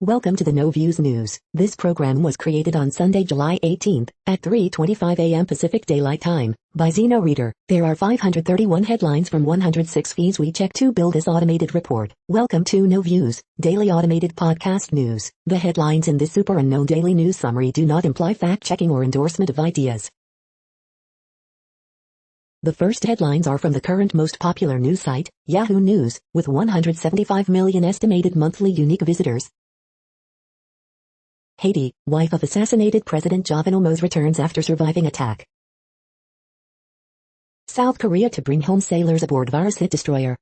Welcome to the No Views News. This program was created on Sunday, July 18th, at 3:25 a.m. Pacific Daylight Time, by Zeno Reader. There are 531 headlines from 106 feeds we check to build this automated report. Welcome to No Views, daily automated podcast news. The headlines in this super unknown daily news summary do not imply fact-checking or endorsement of ideas. The first headlines are from the current most popular news site, Yahoo News, with 175 million estimated monthly unique visitors. Haiti, wife of assassinated President Jovenel Moïse returns after surviving attack. South Korea to bring home sailors aboard virus hit destroyer.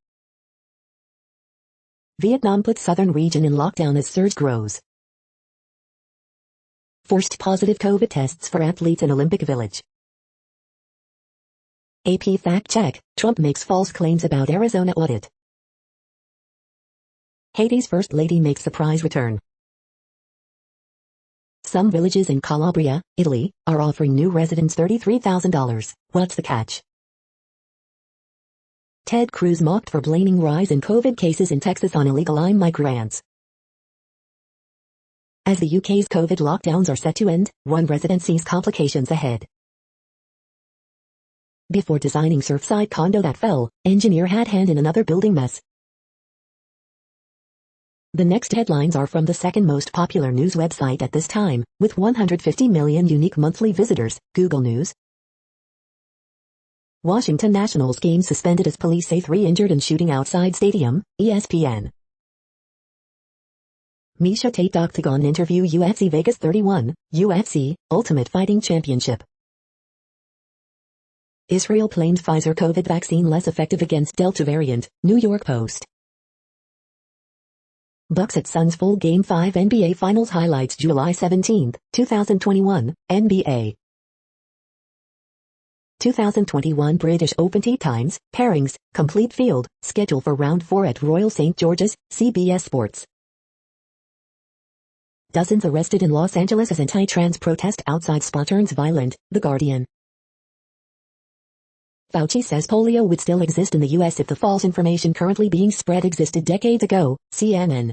Vietnam puts southern region in lockdown as surge grows. Forced positive COVID tests for athletes in Olympic Village. AP fact check, Trump makes false claims about Arizona audit. Haiti's First Lady makes surprise return. Some villages in Calabria, Italy, are offering new residents $33,000. What's the catch? Ted Cruz mocked for blaming rise in COVID cases in Texas on illegal migrants. As the UK's COVID lockdowns are set to end, one resident sees complications ahead. Before designing Surfside condo that fell, engineer had hand in another building mess. The next headlines are from the second most popular news website at this time, with 150 million unique monthly visitors, Google News. Washington Nationals game suspended as police say 3 injured in shooting outside stadium, ESPN. Miesha Tate Octagon interview UFC Vegas 31, UFC, Ultimate Fighting Championship. Israel claims Pfizer COVID vaccine less effective against Delta variant, New York Post. Bucks at Suns full Game 5 NBA Finals highlights July 17, 2021, NBA. 2021 British Open Tee Times, pairings, complete field, schedule for Round 4 at Royal St. George's, CBS Sports. Dozens arrested in Los Angeles as anti-trans protest outside spa turns violent, The Guardian. Fauci says polio would still exist in the U.S. if the false information currently being spread existed decades ago, CNN.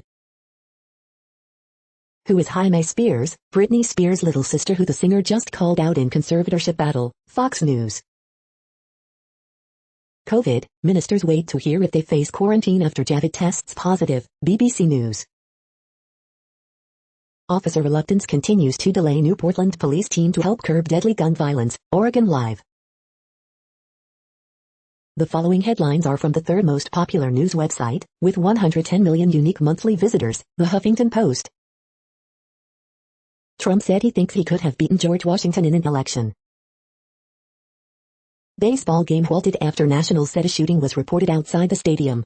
Who is Jaime Spears, Britney Spears' little sister who the singer just called out in conservatorship battle, Fox News. COVID, ministers wait to hear if they face quarantine after Javid tests positive, BBC News. Officer reluctance continues to delay new Portland police team to help curb deadly gun violence, Oregon Live. The following headlines are from the third most popular news website, with 110 million unique monthly visitors, The Huffington Post. Trump said he thinks he could have beaten George Washington in an election. Baseball game halted after Nationals said a shooting was reported outside the stadium.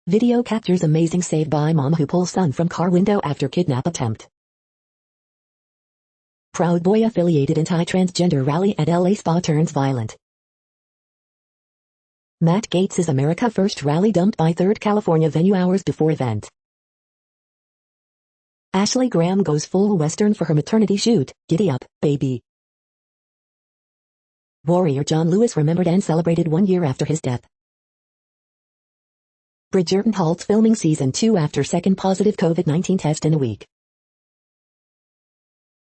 Video captures amazing save by mom who pulls son from car window after kidnap attempt. Proud Boy affiliated anti-transgender rally at LA spa turns violent. Matt Gaetz' America First rally dumped by 3rd California venue hours before event. Ashley Graham goes full Western for her maternity shoot, Giddy Up, Baby. Warrior John Lewis remembered and celebrated 1 year after his death. Bridgerton halts filming season 2 after second positive COVID-19 test in a week.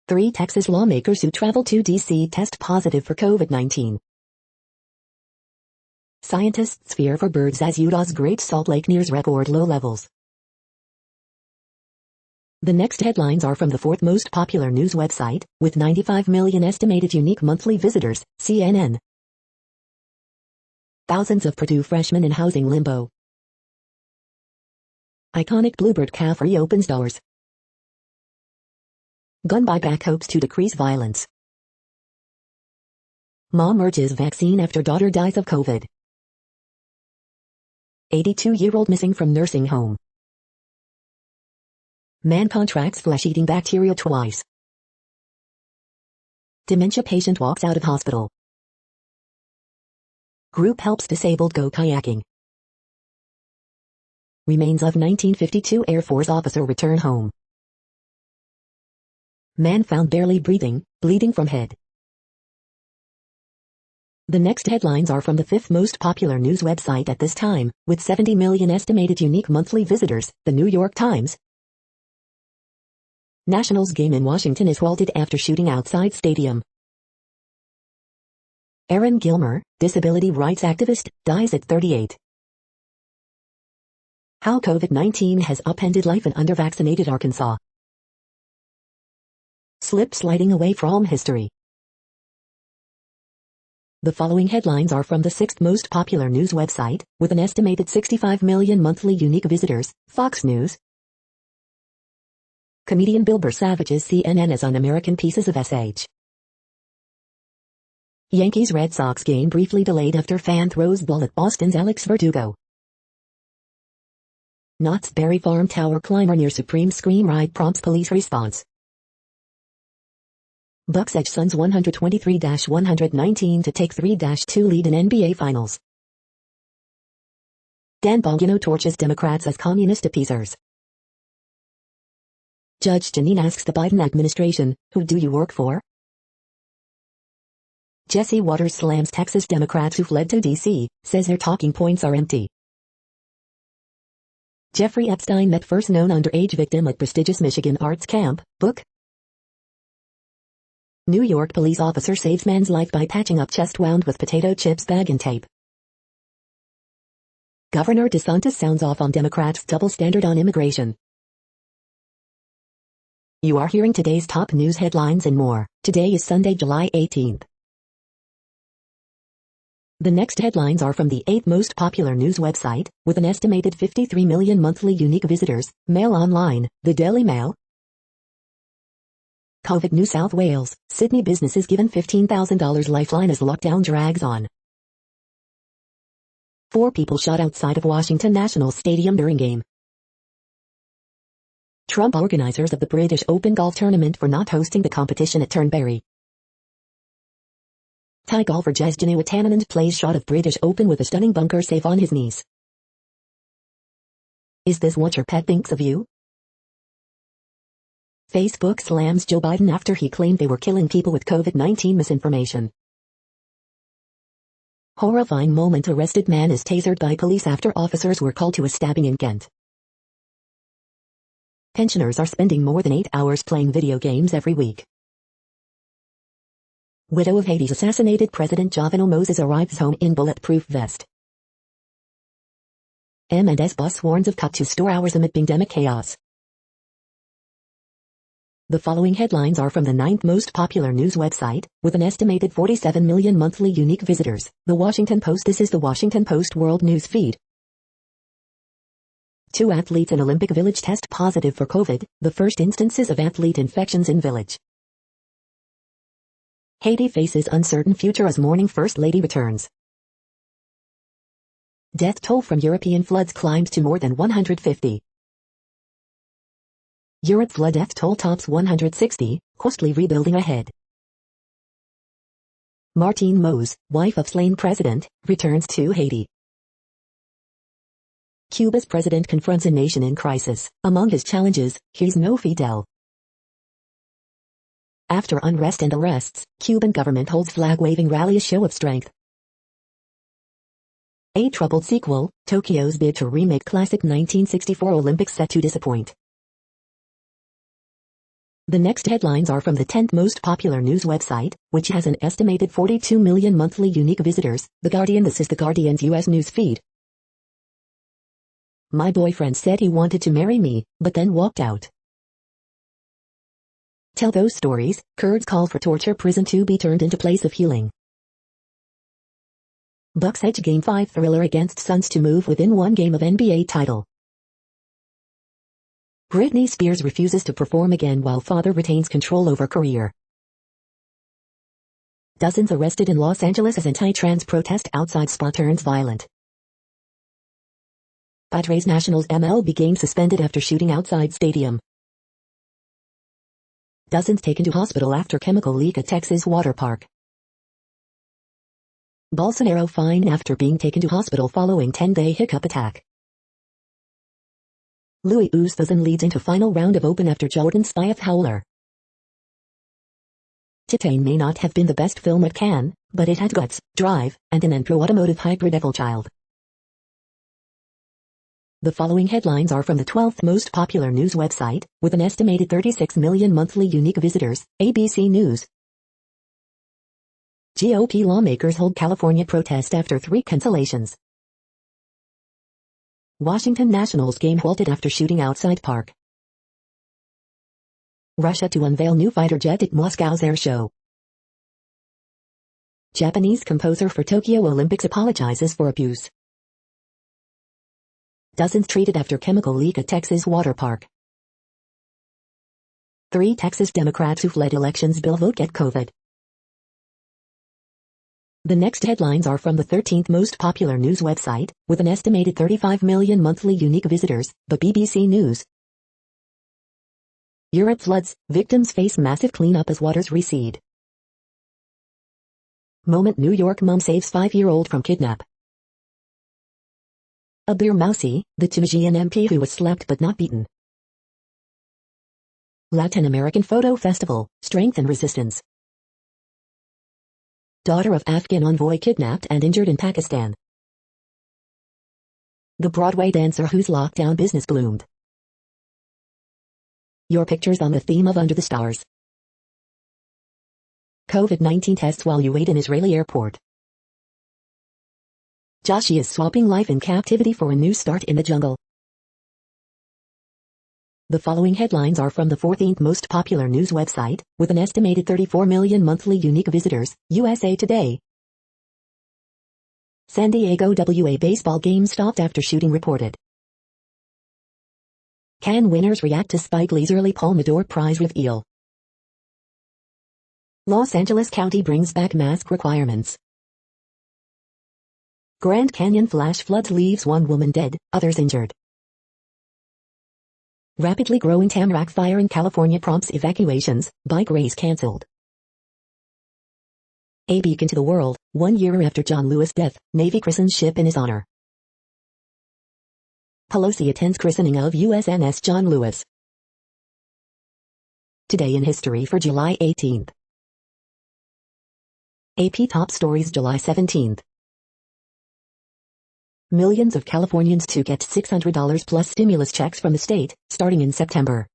3 Texas lawmakers who traveled to D.C. test positive for COVID-19. Scientists fear for birds as Utah's Great Salt Lake nears record low levels. The next headlines are from the fourth most popular news website, with 95 million estimated unique monthly visitors, CNN. Thousands of Purdue freshmen in housing limbo. Iconic Bluebird Cafe reopens doors. Gun buyback hopes to decrease violence. Mom urges vaccine after daughter dies of COVID. 82-year-old missing from nursing home. Man contracts flesh-eating bacteria twice. Dementia patient walks out of hospital. Group helps disabled go kayaking. Remains of 1952 Air Force officer return home. Man found barely breathing, bleeding from head. The next headlines are from the fifth most popular news website at this time, with 70 million estimated unique monthly visitors, the New York Times. Nationals game in Washington is halted after shooting outside stadium. Aaron Gilmer, disability rights activist, dies at 38. How COVID-19 has upended life in under-vaccinated Arkansas. Slip sliding away from history. The following headlines are from the sixth most popular news website, with an estimated 65 million monthly unique visitors, Fox News. Comedian Bill Burr savages CNN as un-American pieces of SH. Yankees-Red Sox game briefly delayed after fan throws ball at Boston's Alex Verdugo. Knott's Berry Farm tower climber near Supreme scream ride prompts police response. Bucks edge Suns 123-119 to take 3-2 lead in NBA Finals. Dan Bongino torches Democrats as communist appeasers. Judge Janine asks the Biden administration, who do you work for? Jesse Waters slams Texas Democrats who fled to D.C., says their talking points are empty. Jeffrey Epstein met first known underage victim at prestigious Michigan arts camp, book. New York police officer saves man's life by patching up chest wound with potato chips bag and tape. Governor DeSantis sounds off on Democrats' double standard on immigration. You are hearing today's top news headlines and more. Today is Sunday, July 18th. The next headlines are from the eighth most popular news website, with an estimated 53 million monthly unique visitors, Mail Online, the Daily Mail. COVID New South Wales, Sydney businesses given $15,000 lifeline as lockdown drags on. 4 people shot outside of Washington Nationals Stadium during game. Trump organizers of the British Open golf tournament for not hosting the competition at Turnberry. Thai golfer Jesjanu Watanabe plays shot of British Open with a stunning bunker save on his knees. Is this what your pet thinks of you? Facebook slams Joe Biden after he claimed they were killing people with COVID-19 misinformation. Horrifying moment: arrested man is tasered by police after officers were called to a stabbing in Kent. Pensioners are spending more than 8 hours playing video games every week. Widow of Haiti's assassinated President Jovenel Moses arrives home in bulletproof vest. M&S bus warns of cut to store hours amid pandemic chaos. The following headlines are from the ninth most popular news website, with an estimated 47 million monthly unique visitors, The Washington Post. This is the Washington Post World News Feed. 2 athletes in Olympic Village test positive for COVID, the first instances of athlete infections in Village. Haiti faces uncertain future as mourning First Lady returns. Death toll from European floods climbs to more than 150. Europe flood death toll tops 160, costly rebuilding ahead. Martine Mose, wife of slain president, returns to Haiti. Cuba's president confronts a nation in crisis. Among his challenges, he's no Fidel. After unrest and arrests, Cuban government holds flag-waving rally as show of strength. A troubled sequel, Tokyo's bid to remake classic 1964 Olympics set to disappoint. The next headlines are from the 10th most popular news website, which has an estimated 42 million monthly unique visitors, The Guardian. This is The Guardian's U.S. news feed. My boyfriend said he wanted to marry me, but then walked out. Tell those stories. Kurds call for torture prison to be turned into place of healing. Bucks edge Game 5 thriller against Suns to move within 1 game of NBA title. Britney Spears refuses to perform again while father retains control over career. Dozens arrested in Los Angeles as anti-trans protest outside spa turns violent. Padres Nationals MLB game suspended after shooting outside stadium. Dozens taken to hospital after chemical leak at Texas water park. Bolsonaro fine after being taken to hospital following 10-day hiccup attack. Louis Oosthuizen leads into final round of Open after Jordan Spieth Howler. Titan may not have been the best film at Cannes, but it had guts, drive, and an automotive hybrid evil child. The following headlines are from the 12th most popular news website, with an estimated 36 million monthly unique visitors, ABC News. GOP lawmakers hold California protest after 3 cancellations. Washington Nationals game halted after shooting outside park. Russia to unveil new fighter jet at Moscow's air show. Japanese composer for Tokyo Olympics apologizes for abuse. Dozens treated after chemical leak at Texas water park. 3 Texas Democrats who fled elections bill vote get COVID. The next headlines are from the 13th most popular news website, with an estimated 35 million monthly unique visitors, the BBC News. Europe floods, victims face massive cleanup as waters recede. Moment New York mom saves 5-year-old from kidnap. A beer mousey, the Tunisian MP who was slapped but not beaten. Latin American Photo Festival, Strength and Resistance. Daughter of Afghan envoy kidnapped and injured in Pakistan. The Broadway dancer whose lockdown business bloomed. Your pictures on the theme of Under the Stars. COVID-19 tests while you wait in Israeli airport. Joshi is swapping life in captivity for a new start in the jungle. The following headlines are from the 14th most popular news website, with an estimated 34 million monthly unique visitors, USA Today. San Diego WA baseball game stopped after shooting reported. Cannes winners react to Spike Lee's early Palme d'Or prize reveal. Los Angeles County brings back mask requirements. Grand Canyon flash floods leaves 1 woman dead, others injured. Rapidly growing tamarack fire in California prompts evacuations, bike race cancelled. A beacon to the world, 1 year after John Lewis' death, Navy christens ship in his honor. Pelosi attends christening of USNS John Lewis. Today in history for July 18th. AP top stories July 17th. Millions of Californians to get $600 plus stimulus checks from the state, starting in September.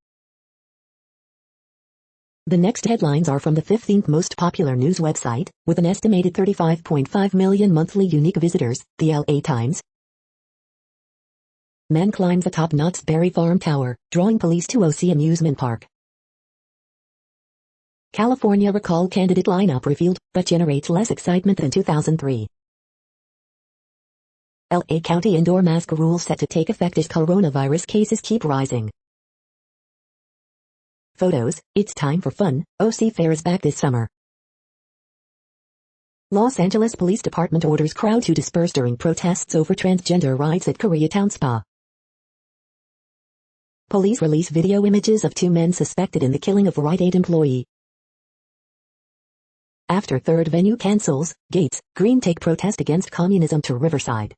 The next headlines are from the 15th most popular news website, with an estimated 35.5 million monthly unique visitors, the LA Times. Man climbs atop Knott's Berry Farm Tower, drawing police to OC amusement park. California recall candidate lineup revealed, but generates less excitement than 2003. LA County indoor mask rules set to take effect as coronavirus cases keep rising. Photos, it's time for fun, OC Fair is back this summer. Los Angeles Police Department orders crowd to disperse during protests over transgender rights at Koreatown Spa. Police release video images of 2 men suspected in the killing of Rite Aid employee. After third venue cancels, Gates, Green take protest against communism to Riverside.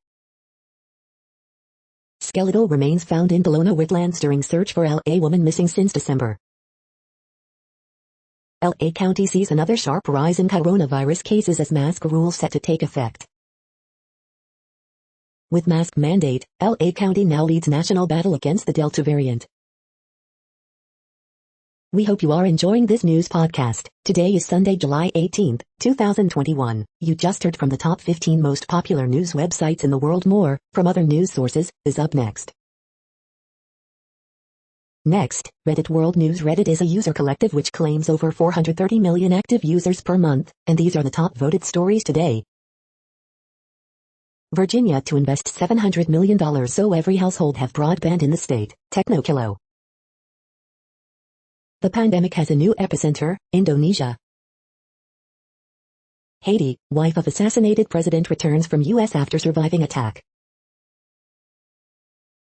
Skeletal remains found in Bologna wetlands during search for LA woman missing since December. LA County sees another sharp rise in coronavirus cases as mask rules set to take effect. With mask mandate, LA County now leads national battle against the Delta variant. We hope you are enjoying this news podcast. Today is Sunday, July 18th, 2021. You just heard from the top 15 most popular news websites in the world. More, from other news sources, is up next. Next, Reddit World News. Reddit is a user collective which claims over 430 million active users per month, and these are the top voted stories today. Virginia to invest $700 million so every household have broadband in the state. Technokilo. The pandemic has a new epicenter, Indonesia. Haiti, wife of assassinated president returns from U.S. after surviving attack.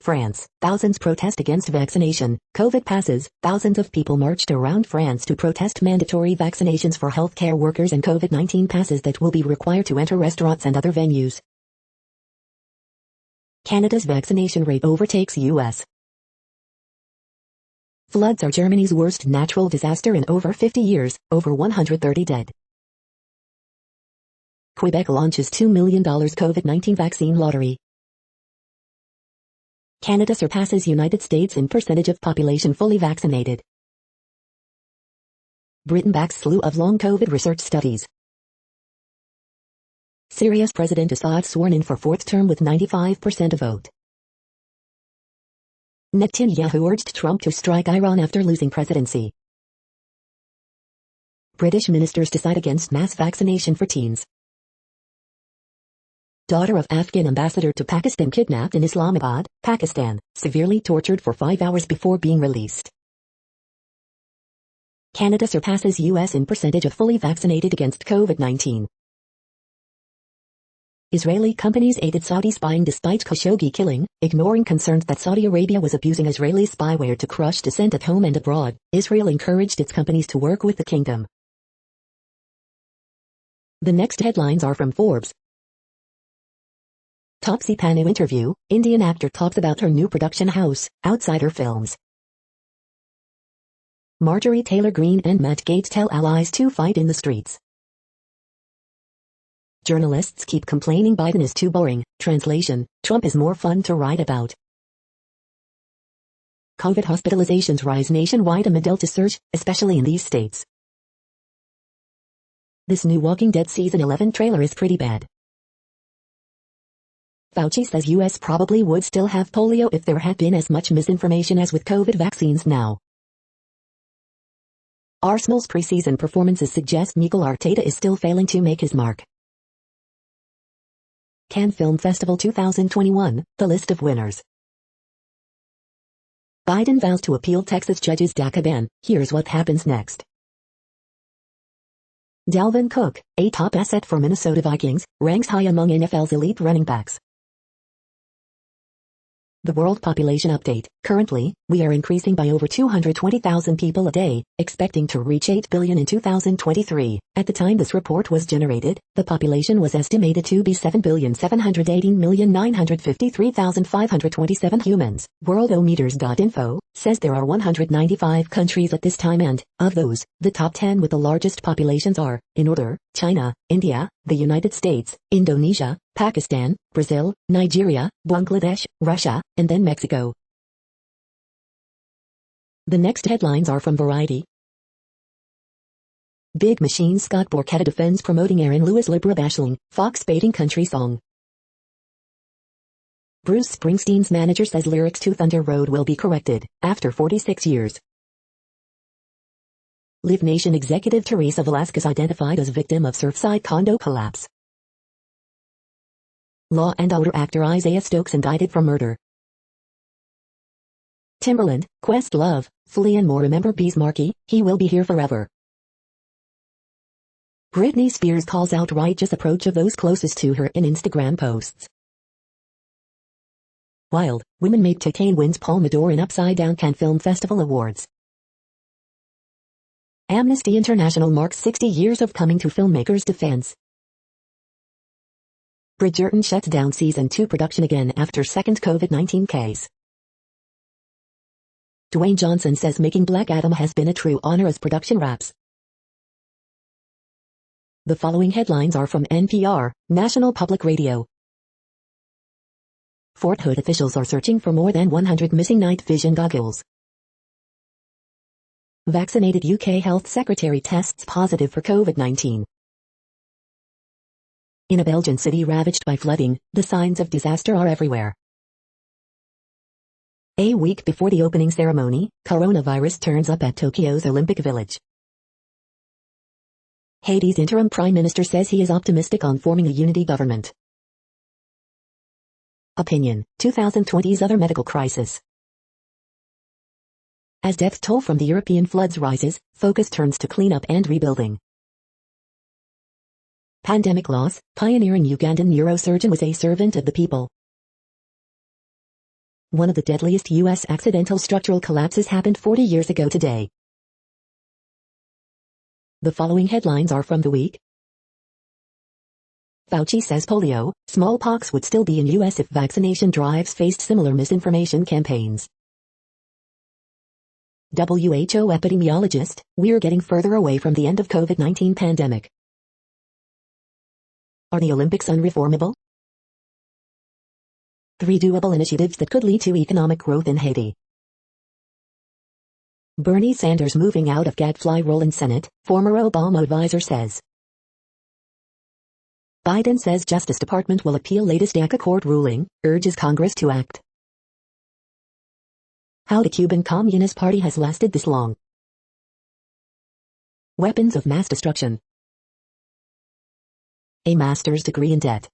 France, thousands protest against vaccination, COVID passes. Thousands of people marched around France to protest mandatory vaccinations for healthcare workers and COVID-19 passes that will be required to enter restaurants and other venues. Canada's vaccination rate overtakes U.S. Floods are Germany's worst natural disaster in over 50 years, over 130 dead. Quebec launches $2 million COVID-19 vaccine lottery. Canada surpasses United States in percentage of population fully vaccinated. Britain backs slew of long COVID research studies. Syria's President Assad sworn in for fourth term with 95% of vote. Netanyahu urged Trump to strike Iran after losing presidency. British ministers decide against mass vaccination for teens. Daughter of Afghan ambassador to Pakistan kidnapped in Islamabad, Pakistan, severely tortured for 5 hours before being released. Canada surpasses US in percentage of fully vaccinated against COVID-19. Israeli companies aided Saudi spying despite Khashoggi killing, ignoring concerns that Saudi Arabia was abusing Israeli spyware to crush dissent at home and abroad. Israel encouraged its companies to work with the kingdom. The next headlines are from Forbes. Taapsee Pannu interview, Indian actor talks about her new production house, Outsider Films. Marjorie Taylor Greene and Matt Gaetz tell allies to fight in the streets. Journalists keep complaining Biden is too boring. Translation, Trump is more fun to write about. COVID hospitalizations rise nationwide amid Delta surge, especially in these states. This new Walking Dead Season 11 trailer is pretty bad. Fauci says US probably would still have polio if there had been as much misinformation as with COVID vaccines now. Arsenal's preseason performances suggest Mikel Arteta is still failing to make his mark. Cannes Film Festival 2021, the list of winners. Biden vows to appeal Texas judge's DACA ban. Here's what happens next. Dalvin Cook, a top asset for Minnesota Vikings, ranks high among NFL's elite running backs. The World Population Update. Currently, we are increasing by over 220,000 people a day, expecting to reach 8 billion in 2023. At the time this report was generated, the population was estimated to be 7,718,953,527 humans. Worldometers.info says there are 195 countries at this time and, of those, the top 10 with the largest populations are, in order, China, India, the United States, Indonesia, Pakistan, Brazil, Nigeria, Bangladesh, Russia, and then Mexico. The next headlines are from Variety. Big Machine Scott Borchetta defends promoting Aaron Lewis Libra bashing, Fox baiting country song. Bruce Springsteen's manager says lyrics to Thunder Road will be corrected, after 46 years. Live Nation executive Teresa Velasquez identified as victim of Surfside condo collapse. Law and Order actor Isaiah Stokes indicted for murder. Timberland, Questlove, Flea and more. Remember Bees Markie, he will be here forever. Britney Spears calls out righteous approach of those closest to her in Instagram posts. Wild, women make Cocaine wins Palme d'Or in Upside Down Cannes Film Festival Awards. Amnesty International marks 60 years of coming to filmmakers' defense. Bridgerton shuts down Season 2 production again after second COVID-19 case. Dwayne Johnson says making Black Adam has been a true honor as production wraps. The following headlines are from NPR, National Public Radio. Fort Hood officials are searching for more than 100 missing night vision goggles. Vaccinated UK Health Secretary tests positive for COVID-19. In a Belgian city ravaged by flooding, the signs of disaster are everywhere. A week before the opening ceremony, coronavirus turns up at Tokyo's Olympic Village. Haiti's interim prime minister says he is optimistic on forming a unity government. Opinion, 2020's other medical crisis. As death toll from the European floods rises, focus turns to cleanup and rebuilding. Pandemic loss, pioneering Ugandan neurosurgeon was a servant of the people. One of the deadliest U.S. accidental structural collapses happened 40 years ago today. The following headlines are from The Week. Fauci says polio, smallpox would still be in U.S. if vaccination drives faced similar misinformation campaigns. WHO epidemiologist, we're getting further away from the end of COVID-19 pandemic. Are the Olympics unreformable? 3 doable initiatives that could lead to economic growth in Haiti. Bernie Sanders moving out of gadfly role in Senate, former Obama advisor says. Biden says Justice Department will appeal latest DACA court ruling, urges Congress to act. How the Cuban Communist Party has lasted this long. Weapons of mass destruction. A master's degree in debt.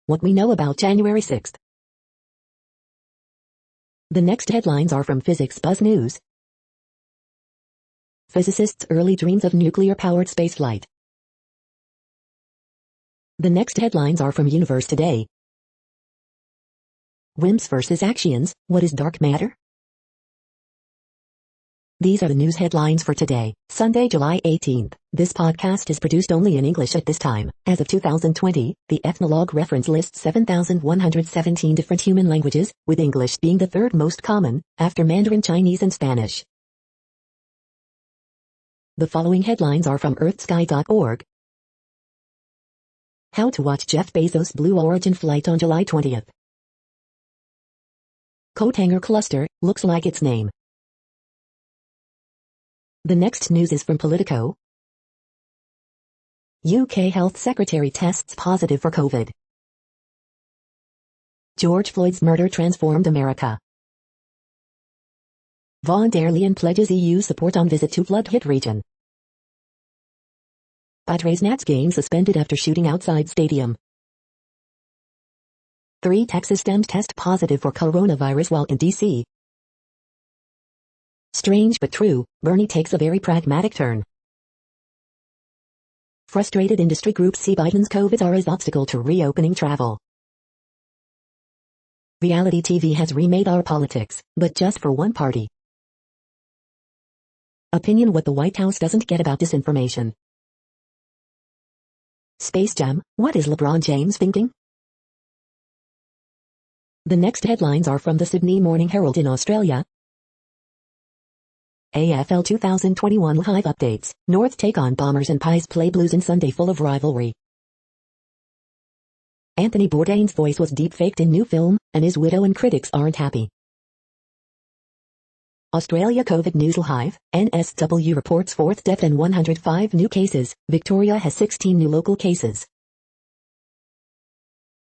What we know about January 6th. The next headlines are from Physics Buzz News. Physicists' early dreams of nuclear-powered spaceflight. The next headlines are from Universe Today. WIMPs versus Axions, what is dark matter? These are the news headlines for today, Sunday, July 18th. This podcast is produced only in English at this time. As of 2020, the Ethnologue reference lists 7,117 different human languages, with English being the third most common, after Mandarin Chinese and Spanish. The following headlines are from earthsky.org. How to watch Jeff Bezos' Blue Origin flight on July 20th. Coat hanger cluster, looks like its name. The next news is from Politico. UK Health Secretary tests positive for COVID. George Floyd's murder transformed America. Von der Leyen pledges EU support on visit to flood-hit region. Padres Nats game suspended after shooting outside stadium. 3 Texas Dems test positive for coronavirus while in D.C. Strange but true, Bernie takes a very pragmatic turn. Frustrated industry groups see Biden's COVID-era obstacle to reopening travel. Reality TV has remade our politics, but just for one party. Opinion: what the White House doesn't get about disinformation. Space Jam, what is LeBron James thinking? The next headlines are from the Sydney Morning Herald in Australia. AFL 2021 live updates. North take on Bombers and Pies play Blues in Sunday full of rivalry. Anthony Bourdain's voice was deep-faked in new film, and his widow and critics aren't happy. Australia COVID news live. NSW reports 4th death and 105 new cases. Victoria has 16 new local cases.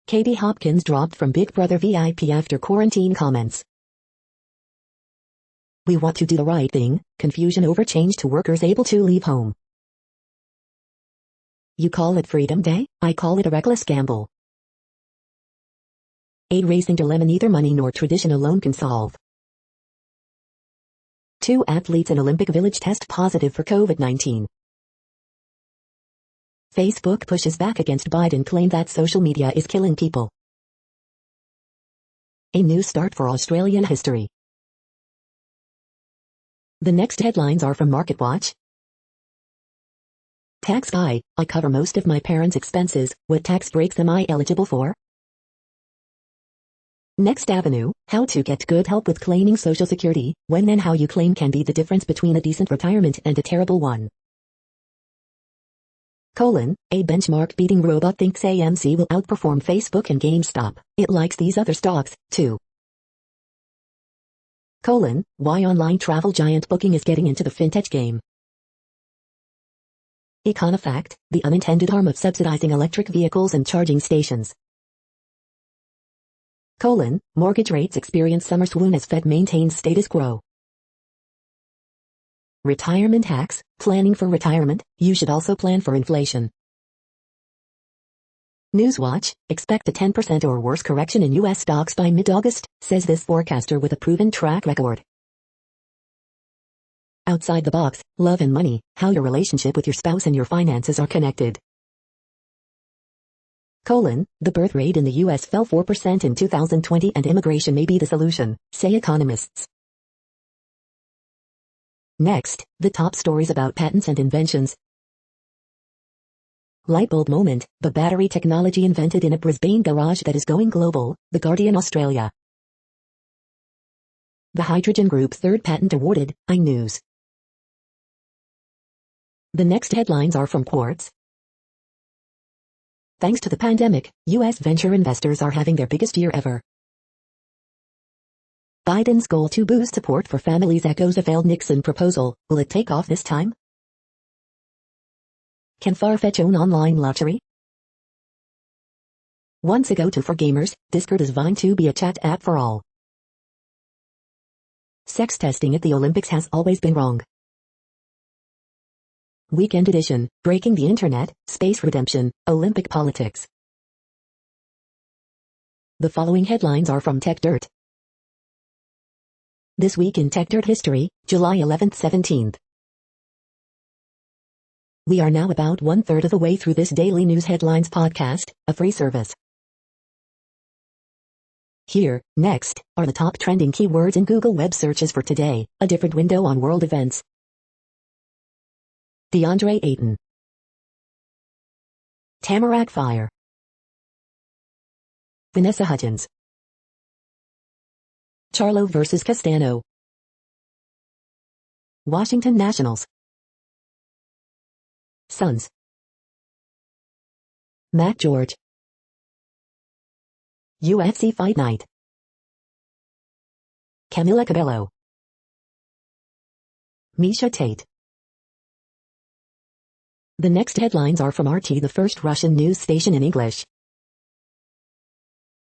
Katie Hopkins dropped from Big Brother VIP after quarantine comments. We want to do the right thing. Confusion over change to workers able to leave home. You call it Freedom Day? I call it a reckless gamble. A racing dilemma neither money nor tradition alone can solve. 2 athletes in Olympic Village test positive for COVID-19. Facebook pushes back against Biden claim that social media is killing people. A new start for Australian history. The next headlines are from MarketWatch. Tax guy, I cover most of my parents' expenses. What tax breaks am I eligible for? Next Avenue, how to get good help with claiming Social Security. When and how you claim can be the difference between a decent retirement and a terrible one. A benchmark-beating robot thinks AMC will outperform Facebook and GameStop. It likes these other stocks, too. Why online travel giant Booking is getting into the fintech game. Econofact, the unintended harm of subsidizing electric vehicles and charging stations. Mortgage rates experience summer swoon as Fed maintains status quo. Retirement hacks, planning for retirement, you should also plan for inflation. Newswatch, expect a 10% or worse correction in U.S. stocks by mid-August, says this forecaster with a proven track record. Outside the box, love and money, how your relationship with your spouse and your finances are connected. The birth rate in the U.S. fell 4% in 2020 and immigration may be the solution, say economists. Next, the top stories about patents and inventions. Lightbulb moment, the battery technology invented in a Brisbane garage that is going global, The Guardian Australia. The hydrogen group's third patent awarded, iNews. The next headlines are from Quartz. Thanks to the pandemic, U.S. venture investors are having their biggest year ever. Biden's goal to boost support for families echoes a failed Nixon proposal. Will it take off this time? Can Farfetch own online luxury? Once a go-to for gamers, Discord is vying to be a chat app for all. Sex testing at the Olympics has always been wrong. Weekend edition, breaking the internet, space redemption, Olympic politics. The following headlines are from Tech Dirt. This week in Tech Dirt history, July 11th-17th. We are now about 1/3 of the way through this daily news headlines podcast, a free service. Here, next, are the top trending keywords in Google web searches for today, a different window on world events. DeAndre Ayton. Tamarack Fire. Vanessa Hudgens. Charlo vs. Castano. Washington Nationals. Suns. Matt George. UFC Fight Night. Camila Cabello. Misha Tate. The next headlines are from RT, the first Russian news station in English.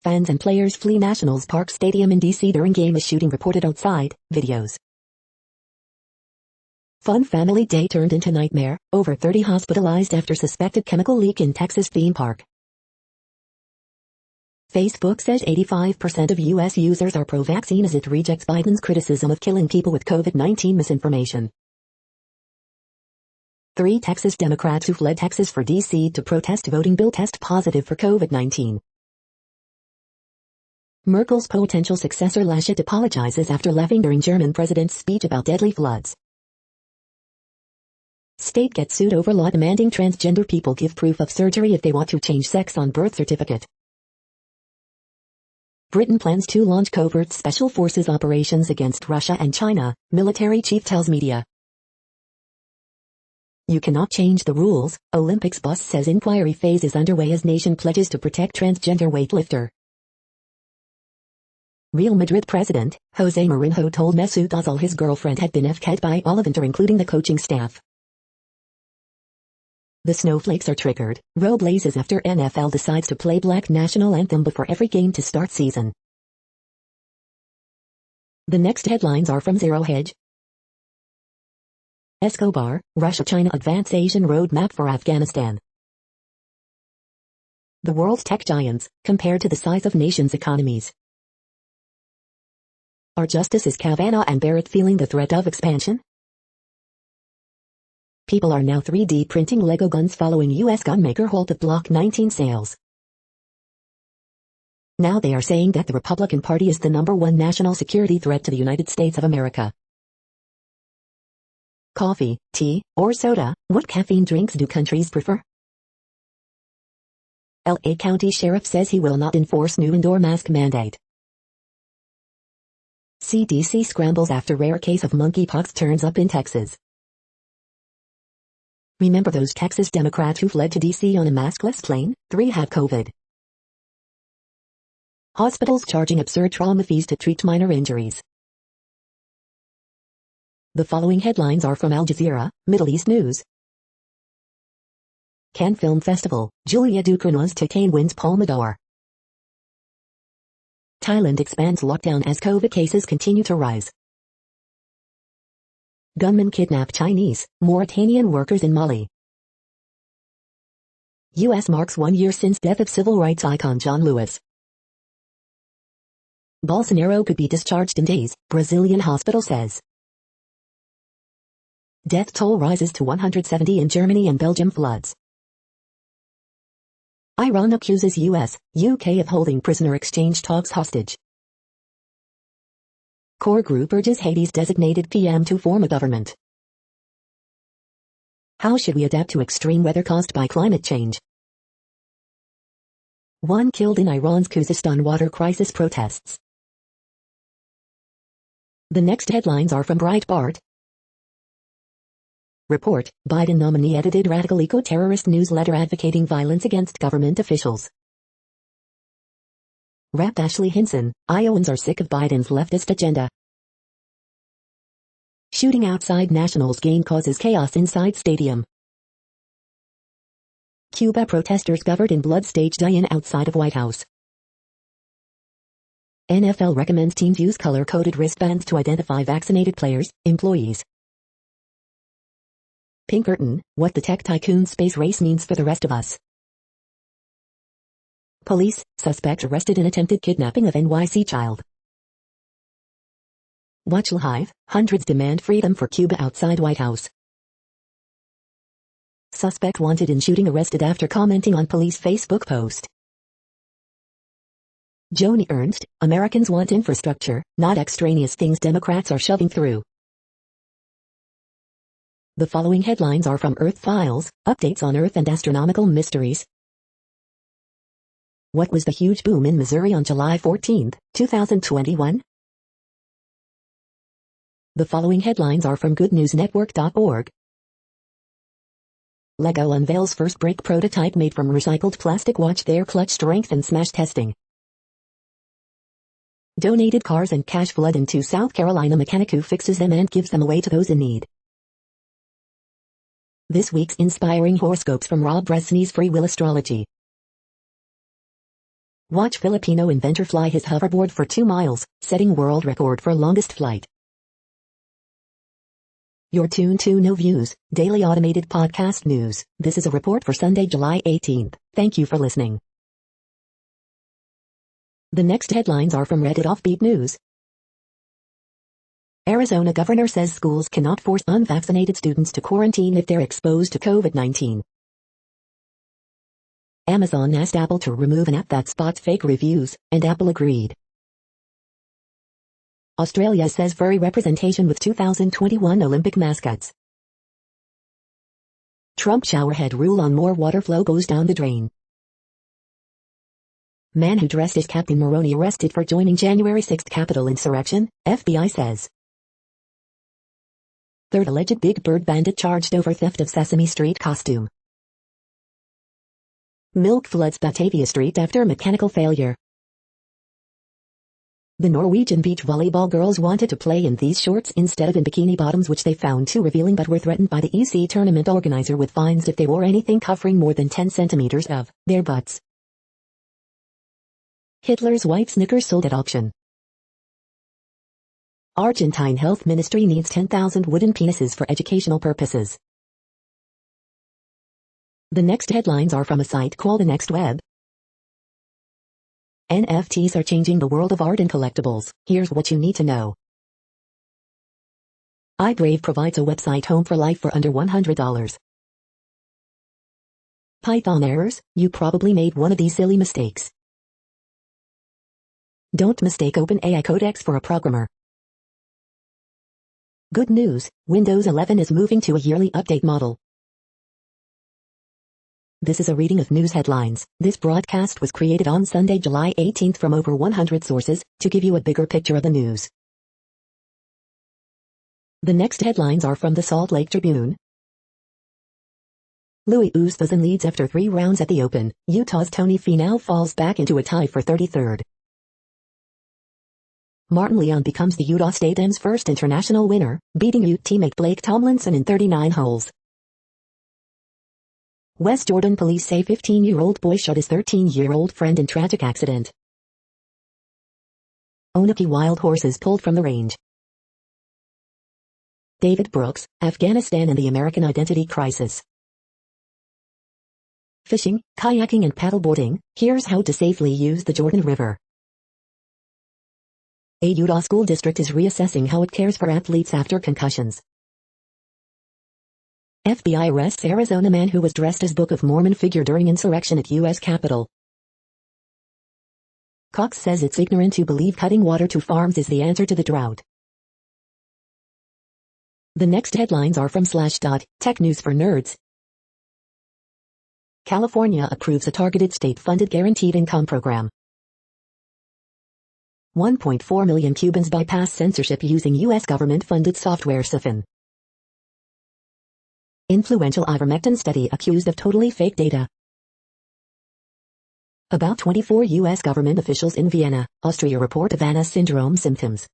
Fans and players flee Nationals Park Stadium in D.C. during game as shooting reported outside, videos. Fun family day turned into nightmare, over 30 hospitalized after suspected chemical leak in Texas theme park. Facebook says 85% of U.S. users are pro-vaccine as it rejects Biden's criticism of killing people with COVID-19 misinformation. 3 Texas Democrats who fled Texas for D.C. to protest voting bill test positive for COVID-19. Merkel's potential successor Laschet apologizes after laughing during German president's speech about deadly floods. State gets sued over law demanding transgender people give proof of surgery if they want to change sex on birth certificate. Britain plans to launch covert special forces operations against Russia and China, military chief tells media. You cannot change the rules, Olympics boss says inquiry phase is underway as nation pledges to protect transgender weightlifter. Real Madrid president, Jose Mourinho told Mesut Ozil his girlfriend had been FK'd by all of Inter including the coaching staff. The snowflakes are triggered, row blazes after NFL decides to play Black national anthem before every game to start season. The next headlines are from Zero Hedge. Escobar, Russia-China advance Asian roadmap for Afghanistan. The world's tech giants, compared to the size of nations' economies. Are Justices Kavanaugh and Barrett feeling the threat of expansion? People are now 3D printing Lego guns following U.S. gunmaker halt of Block 19 sales. Now they are saying that the Republican Party is the #1 national security threat to the United States of America. Coffee, tea, or soda, what caffeine drinks do countries prefer? L.A. County Sheriff says he will not enforce new indoor mask mandate. CDC scrambles after rare case of monkeypox turns up in Texas. Remember those Texas Democrats who fled to D.C. on a maskless plane? 3 have COVID. Hospitals charging absurd trauma fees to treat minor injuries. The following headlines are from Al Jazeera, Middle East News. Cannes Film Festival, Julia Ducournau's Titane wins Palme d'Or. Thailand expands lockdown as COVID cases continue to rise. Gunmen kidnap Chinese, Mauritanian workers in Mali. U.S. marks 1 year since death of civil rights icon John Lewis. Bolsonaro could be discharged in days, Brazilian hospital says. Death toll rises to 170 in Germany and Belgium floods. Iran accuses U.S., UK of holding prisoner exchange talks hostage. Core group urges Haiti's designated PM to form a government. How should we adapt to extreme weather caused by climate change? 1 killed in Iran's Khuzestan water crisis protests. The next headlines are from Breitbart. Report, Biden nominee edited radical eco-terrorist newsletter advocating violence against government officials. Rep. Ashley Hinson, Iowans are sick of Biden's leftist agenda. Shooting outside Nationals game causes chaos inside stadium. Cuba protesters covered in blood stage die-in outside of White House. NFL recommends teams use color-coded wristbands to identify vaccinated players, employees. Pinkerton, what the tech tycoon space race means for the rest of us. Police, suspect arrested in attempted kidnapping of NYC child. Watch Live, hundreds demand freedom for Cuba outside White House. Suspect wanted in shooting arrested after commenting on police Facebook post. Joni Ernst, Americans want infrastructure, not extraneous things Democrats are shoving through. The following headlines are from Earth Files, updates on Earth and astronomical mysteries. What was the huge boom in Missouri on July 14, 2021? The following headlines are from goodnewsnetwork.org. Lego unveils first brake prototype made from recycled plastic. Watch their clutch strength and smash testing. Donated cars and cash flood into South Carolina. Mechanic who fixes them and gives them away to those in need. This week's inspiring horoscopes from Rob Bresney's Free Will Astrology. Watch Filipino inventor fly his hoverboard for 2 miles, setting world record for longest flight. You're tuned to No Views, daily automated podcast news. This is a report for Sunday, July 18th. Thank you for listening. The next headlines are from Reddit Offbeat News. Arizona governor says schools cannot force unvaccinated students to quarantine if they're exposed to COVID-19. Amazon asked Apple to remove an app that spots fake reviews, and Apple agreed. Australia says furry representation with 2021 Olympic mascots. Trump showerhead rule on more water flow goes down the drain. Man who dressed as Captain Maroney arrested for joining January 6 Capitol insurrection, FBI says. Third alleged Big Bird bandit charged over theft of Sesame Street costume. Milk floods Batavia Street after mechanical failure. The Norwegian beach volleyball girls wanted to play in these shorts instead of in bikini bottoms, which they found too revealing, but were threatened by the EC tournament organizer with fines if they wore anything covering more than 10 centimeters of their butts. Hitler's white Snickers sold at auction. Argentine Health Ministry needs 10,000 wooden penises for educational purposes. The next headlines are from a site called The Next Web. NFTs are changing the world of art and collectibles. Here's what you need to know. iBrave provides a website home for life for under $100. Python errors, you probably made one of these silly mistakes. Don't mistake OpenAI Codex for a programmer. Good news, Windows 11 is moving to a yearly update model. This is a reading of news headlines. This broadcast was created on Sunday, July 18th from over 100 sources, to give you a bigger picture of the news. The next headlines are from the Salt Lake Tribune. Louis Oosthuizen leads after 3 rounds at the Open. Utah's Tony Finau falls back into a tie for 33rd. Martin Leon becomes the Utah State-M's first international winner, beating UT teammate Blake Tomlinson in 39 holes. West Jordan police say 15-year-old boy shot his 13-year-old friend in tragic accident. Onuki wild horses pulled from the range. David Brooks, Afghanistan and the American identity crisis. Fishing, kayaking and paddleboarding, here's how to safely use the Jordan River. A Utah school district is reassessing how it cares for athletes after concussions. FBI arrests Arizona man who was dressed as Book of Mormon figure during insurrection at U.S. Capitol. Cox says it's ignorant to believe cutting water to farms is the answer to the drought. The next headlines are from Slashdot, Tech News for Nerds. California approves a targeted state-funded guaranteed income program. 1.4 million Cubans bypass censorship using U.S. government-funded software siphon. Influential ivermectin study accused of totally fake data. About 24 U.S. government officials in Vienna, Austria report Havana syndrome symptoms.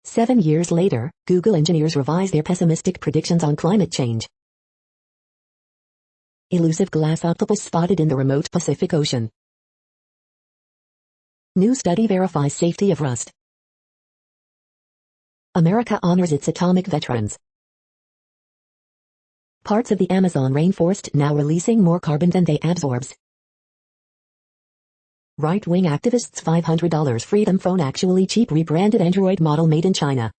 7 years later, Google engineers revise their pessimistic predictions on climate change. Elusive glass octopus spotted in the remote Pacific Ocean. New study verifies safety of rust. America honors its atomic veterans. Parts of the Amazon rainforest now releasing more carbon than they absorbs. Right-wing activists $500 Freedom Phone actually cheap rebranded Android model made in China.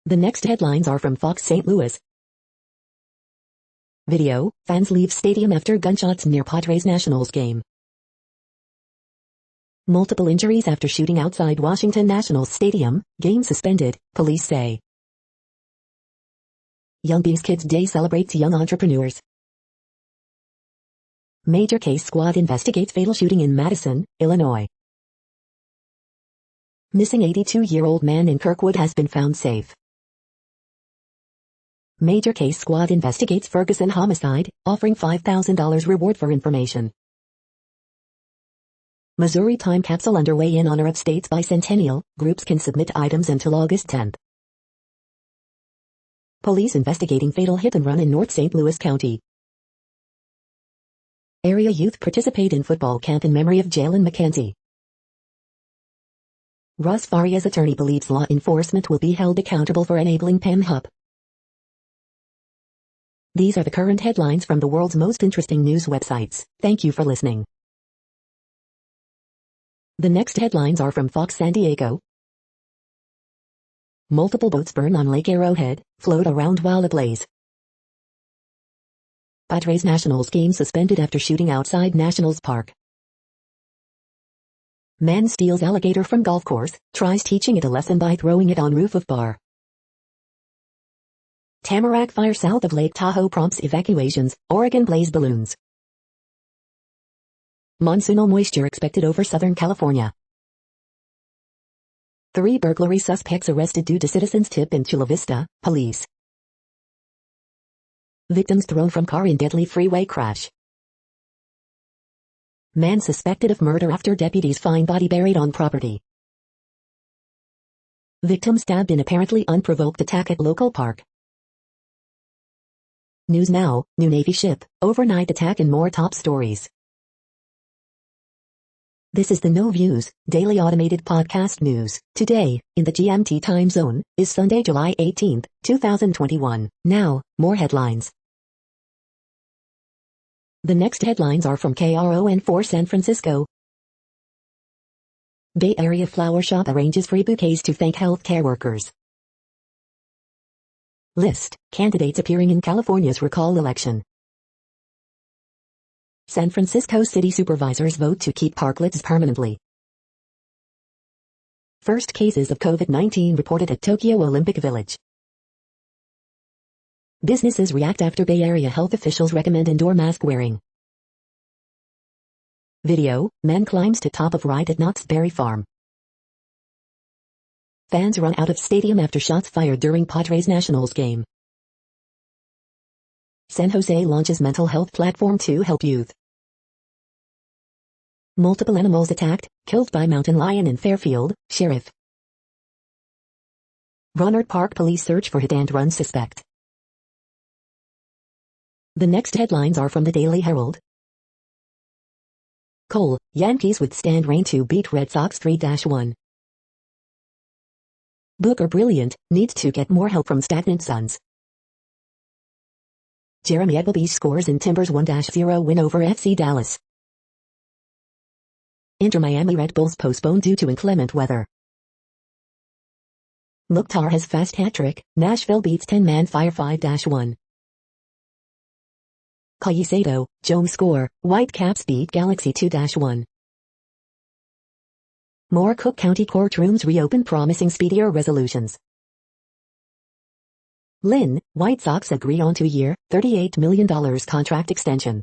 The next headlines are from Fox St. Louis. Video, fans leave stadium after gunshots near Padres Nationals game. Multiple injuries after shooting outside Washington Nationals Stadium, game suspended, police say. Young Bees Kids Day celebrates young entrepreneurs. Major case squad investigates fatal shooting in Madison, Illinois. Missing 82-year-old man in Kirkwood has been found safe. Major case squad investigates Ferguson homicide, offering $5,000 reward for information. Missouri time capsule underway in honor of state's bicentennial, groups can submit items until August 10. Police investigating fatal hit-and-run in North St. Louis County. Area youth participate in football camp in memory of Jalen McKenzie. Russ Faria's attorney believes law enforcement will be held accountable for enabling PEM-HUP. These are the current headlines from the world's most interesting news websites. Thank you for listening. The next headlines are from Fox San Diego. Multiple boats burn on Lake Arrowhead, float around while ablaze. Padres Nationals game suspended after shooting outside Nationals Park. Man steals alligator from golf course, tries teaching it a lesson by throwing it on roof of bar. Tamarack fire south of Lake Tahoe prompts evacuations, Oregon blaze balloons. Monsoonal moisture expected over Southern California. 3 burglary suspects arrested due to citizens' tip in Chula Vista, police. Victims thrown from car in deadly freeway crash. Man suspected of murder after deputies find body buried on property. Victim stabbed in apparently unprovoked attack at local park. News now, new Navy ship, overnight attack and more top stories. This is the No Views, daily automated podcast news. Today, in the GMT time zone, is Sunday, July 18, 2021. Now, more headlines. The next headlines are from KRON4 San Francisco. Bay Area flower shop arranges free bouquets to thank healthcare workers. List, candidates appearing in California's recall election. San Francisco city supervisors vote to keep parklets permanently. First cases of COVID-19 reported at Tokyo Olympic Village. Businesses react after Bay Area health officials recommend indoor mask wearing. Video, man climbs to top of ride at Knott's Berry Farm. Fans run out of stadium after shots fired during Padres Nationals game. San Jose launches mental health platform to help youth. Multiple animals attacked, killed by mountain lion in Fairfield, sheriff. Rohnert Park police search for hit-and-run suspect. The next headlines are from the Daily Herald. Cole, Yankees withstand rain to beat Red Sox 3-1. Booker brilliant, needs to get more help from stagnant Suns. Jeremy Eggleby scores in Timbers 1-0 win over FC Dallas. Inter Miami Red Bulls postponed due to inclement weather. Mukhtar has fast hat-trick, Nashville beats 10-man Fire 5-1. Caicedo, Jones score, Whitecaps beat Galaxy 2-1. More Cook County courtrooms reopen promising speedier resolutions. Lynn, White Sox agree on 2-year, $38 million contract extension.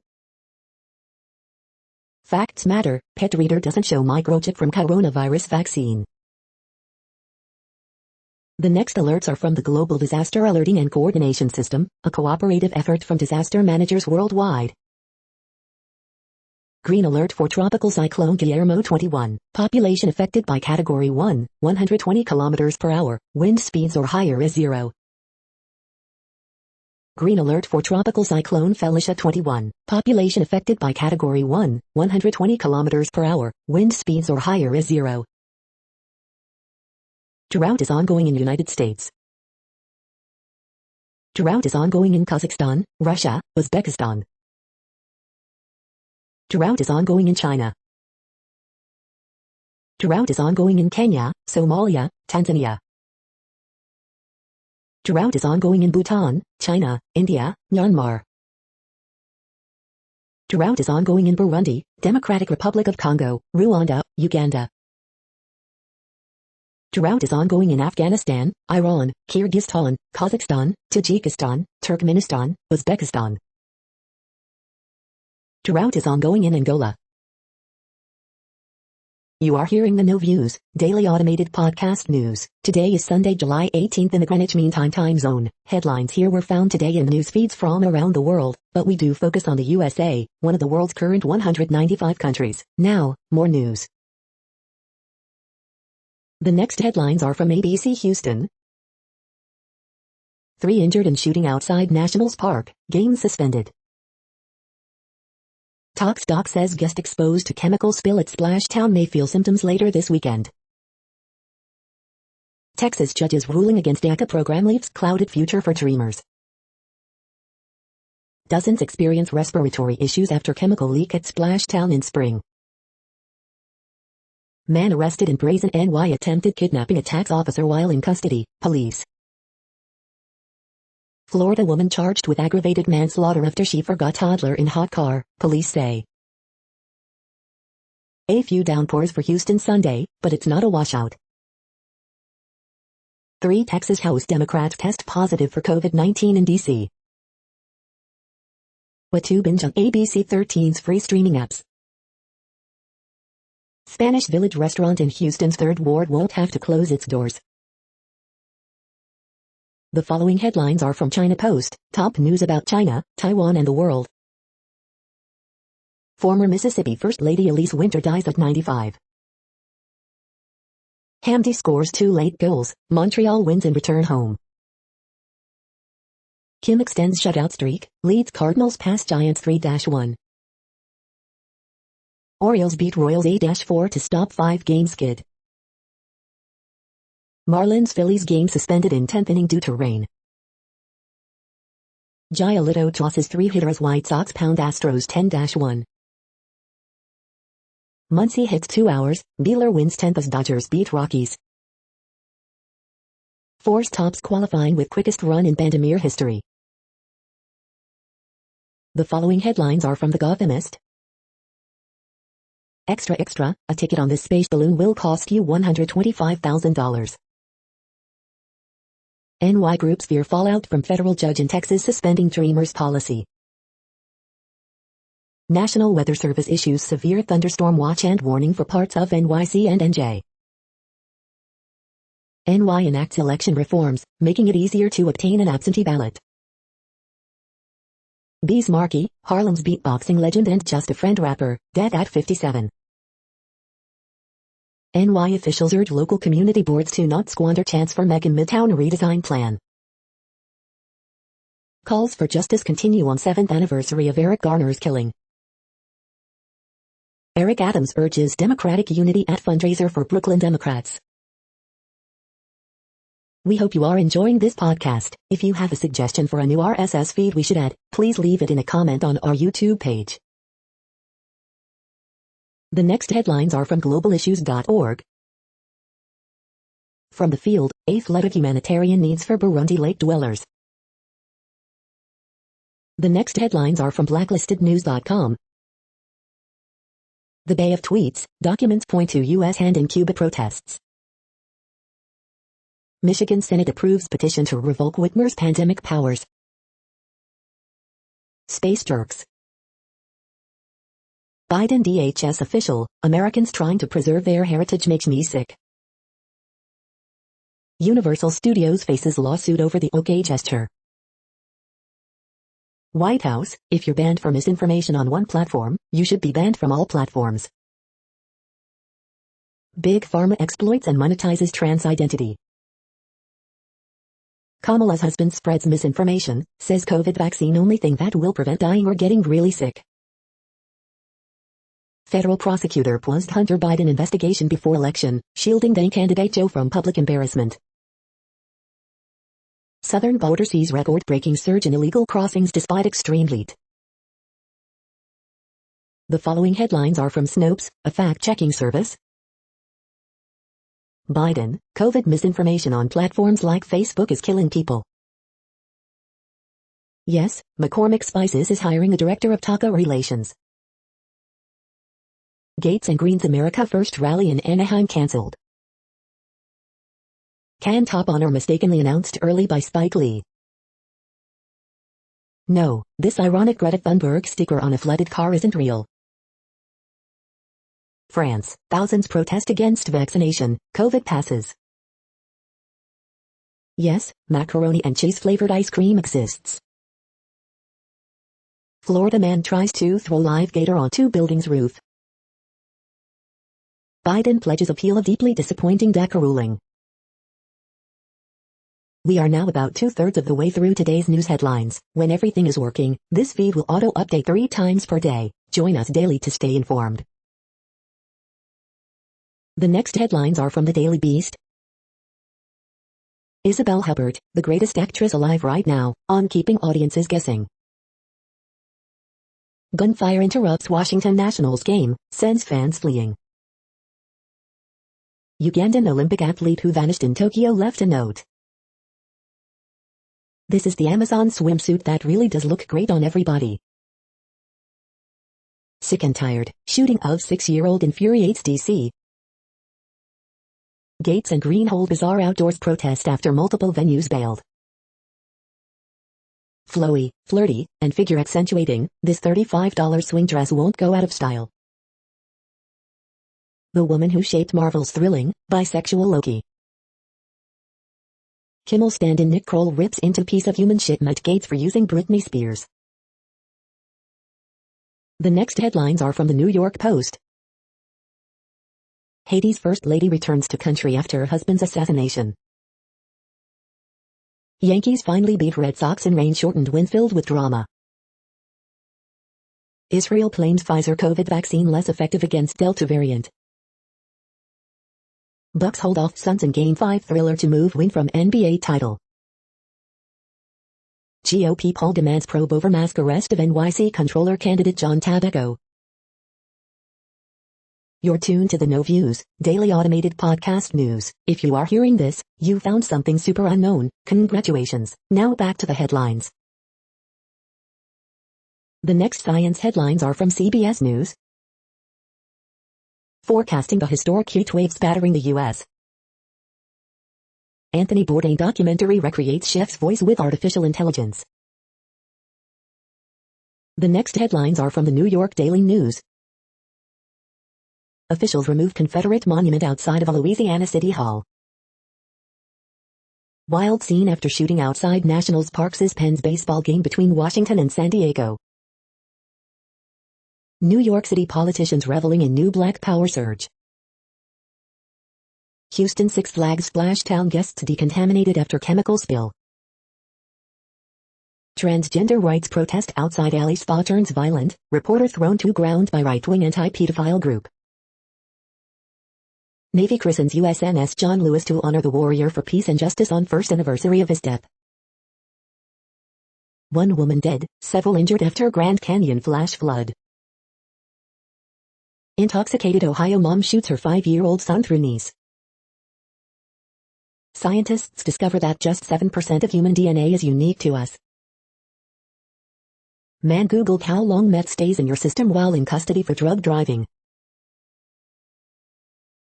Facts matter. Pet reader doesn't show microchip from coronavirus vaccine. The next alerts are from the Global Disaster Alerting and Coordination System, a cooperative effort from disaster managers worldwide. Green alert for Tropical Cyclone Guillermo 21. Population affected by Category 1, 120 km per hour, wind speeds or higher is 0. Green alert for Tropical Cyclone Felicia 21. Population affected by Category 1, 120 km per hour, wind speeds or higher is 0. Drought is ongoing in United States. Drought is ongoing in Kazakhstan, Russia, Uzbekistan. Drought is ongoing in China. Drought is ongoing in Kenya, Somalia, Tanzania. Drought is ongoing in Bhutan, China, India, Myanmar. Drought is ongoing in Burundi, Democratic Republic of Congo, Rwanda, Uganda. Drought is ongoing in Afghanistan, Iran, Kyrgyzstan, Kazakhstan, Tajikistan, Turkmenistan, Uzbekistan. Drought is ongoing in Angola. You are hearing the No Views, daily automated podcast news. Today is Sunday, July 18th in the Greenwich Mean Time zone. Headlines here were found today in news feeds from around the world, but we do focus on the USA, one of the world's current 195 countries. Now, more news. The next headlines are from ABC Houston. 3 injured in shooting outside Nationals Park, game suspended. Doc says guest exposed to chemical spill at Splashtown may feel symptoms later this weekend. Texas judge's ruling against DACA program leaves clouded future for Dreamers. Dozens experience respiratory issues after chemical leak at Splashtown in spring. Man arrested in brazen NY attempted kidnapping attacks officer while in custody, police. Florida woman charged with aggravated manslaughter after she forgot toddler in hot car, police say. A few downpours for Houston Sunday, but it's not a washout. 3 Texas House Democrats test positive for COVID-19 in D.C. What to binge on ABC 13's free streaming apps. Spanish Village restaurant in Houston's 3rd Ward won't have to close its doors. The following headlines are from China Post, top news about China, Taiwan and the world. Former Mississippi First Lady Elise Winter dies at 95. Hamdi scores 2 late goals, Montreal wins and return home. Kim extends shutout streak, leads Cardinals past Giants 3-1. Orioles beat Royals 8-4 to stop 5-game skid. Marlins-Phillies game suspended in 10th inning due to rain. Giolito tosses 3 hitters White Sox pound Astros 10-1. Muncy hits 2 hours, Beeler wins 10th as Dodgers beat Rockies. Force tops qualifying with quickest run in Bandimere history. The following headlines are from The Gothamist. Extra, a ticket on this space balloon will cost you $125,000. NY groups fear fallout from federal judge in Texas suspending Dreamers policy. National Weather Service issues severe thunderstorm watch and warning for parts of NYC and NJ. NY enacts election reforms, making it easier to obtain an absentee ballot. Bees Markie, Harlem's beatboxing legend and just a friend rapper, dead at 57. NY officials urge local community boards to not squander chance for Mega Midtown redesign plan. Calls for justice continue on 7th anniversary of Eric Garner's killing. Eric Adams urges Democratic unity at fundraiser for Brooklyn Democrats. We hope you are enjoying this podcast. If you have a suggestion for a new RSS feed we should add, please leave it in a comment on our YouTube page. The next headlines are from globalissues.org. From the field, 8th lead of humanitarian needs for Burundi lake dwellers. The next headlines are from blacklistednews.com. The Bay of Tweets, documents point to U.S. hand in Cuba protests. Michigan Senate approves petition to revoke Whitmer's pandemic powers. Space jerks. Biden DHS official, Americans trying to preserve their heritage makes me sick. Universal Studios faces lawsuit over the OK gesture. White House, if you're banned for misinformation on one platform, you should be banned from all platforms. Big Pharma exploits and monetizes trans identity. Kamala's husband spreads misinformation, says COVID vaccine only thing that will prevent dying or getting really sick. Federal prosecutor paused Hunter Biden investigation before election, shielding then candidate Joe from public embarrassment. Southern border sees record-breaking surge in illegal crossings despite extreme heat. The following headlines are from Snopes, a fact-checking service. Biden, COVID misinformation on platforms like Facebook is killing people. Yes, McCormick Spices is hiring a director of taco relations. Gates and Green's America First rally in Anaheim canceled. Can Top Honor mistakenly announced early by Spike Lee. No, this ironic Greta Thunberg sticker on a flooded car isn't real. France, thousands protest against vaccination, COVID passes. Yes, macaroni and cheese-flavored ice cream exists. Florida man tries to throw live gator onto building's roof. Biden pledges appeal of deeply disappointing DACA ruling. We are now about 2/3 of the way through today's news headlines. When everything is working, this feed will auto-update 3 times per day. Join us daily to stay informed. The next headlines are from the Daily Beast. Isabel Huppert, the greatest actress alive right now, on keeping audiences guessing. Gunfire interrupts Washington Nationals game, sends fans fleeing. Ugandan Olympic athlete who vanished in Tokyo left a note. This is the Amazon swimsuit that really does look great on everybody. Sick and tired, shooting of 6-year-old infuriates DC. Gates and Green hold bizarre outdoors protest after multiple venues bailed. Flowy, flirty, and figure accentuating, this $35 swing dress won't go out of style. The woman who shaped Marvel's thrilling, bisexual Loki. Kimmel stand-in Nick Kroll rips into piece of human shit at Gates for using Britney Spears. The next headlines are from the New York Post. Haiti's First Lady returns to country after husband's assassination. Yankees finally beat Red Sox in rain-shortened win filled with drama. Israel claims Pfizer COVID vaccine less effective against Delta variant. Bucks hold off Suns in Game 5 thriller to move win from NBA title. GOP poll demands probe over mask arrest of NYC controller candidate John Tabacco. You're tuned to the No Views, daily automated podcast news. If you are hearing this, you found something super unknown. Congratulations. Now back to the headlines. The next science headlines are from CBS News. Forecasting the historic heat waves battering the U.S. Anthony Bourdain documentary recreates chef's voice with artificial intelligence. The next headlines are from the New York Daily News. Officials remove Confederate monument outside of a Louisiana City Hall. Wild scene after shooting outside Nationals Park suspends baseball game between Washington and San Diego. New York City politicians reveling in new Black Power surge. Houston Six Flags Splash Town guests decontaminated after chemical spill. Transgender rights protest outside alley spa turns violent, reporter thrown to ground by right-wing anti-pedophile group. Navy christens USNS John Lewis to honor the warrior for peace and justice on first anniversary of his death. One woman dead, several injured after Grand Canyon flash flood. Intoxicated Ohio mom shoots her 5-year-old son through knees. Scientists discover that just 7% of human DNA is unique to us. Man Googled how long meth stays in your system while in custody for drug driving.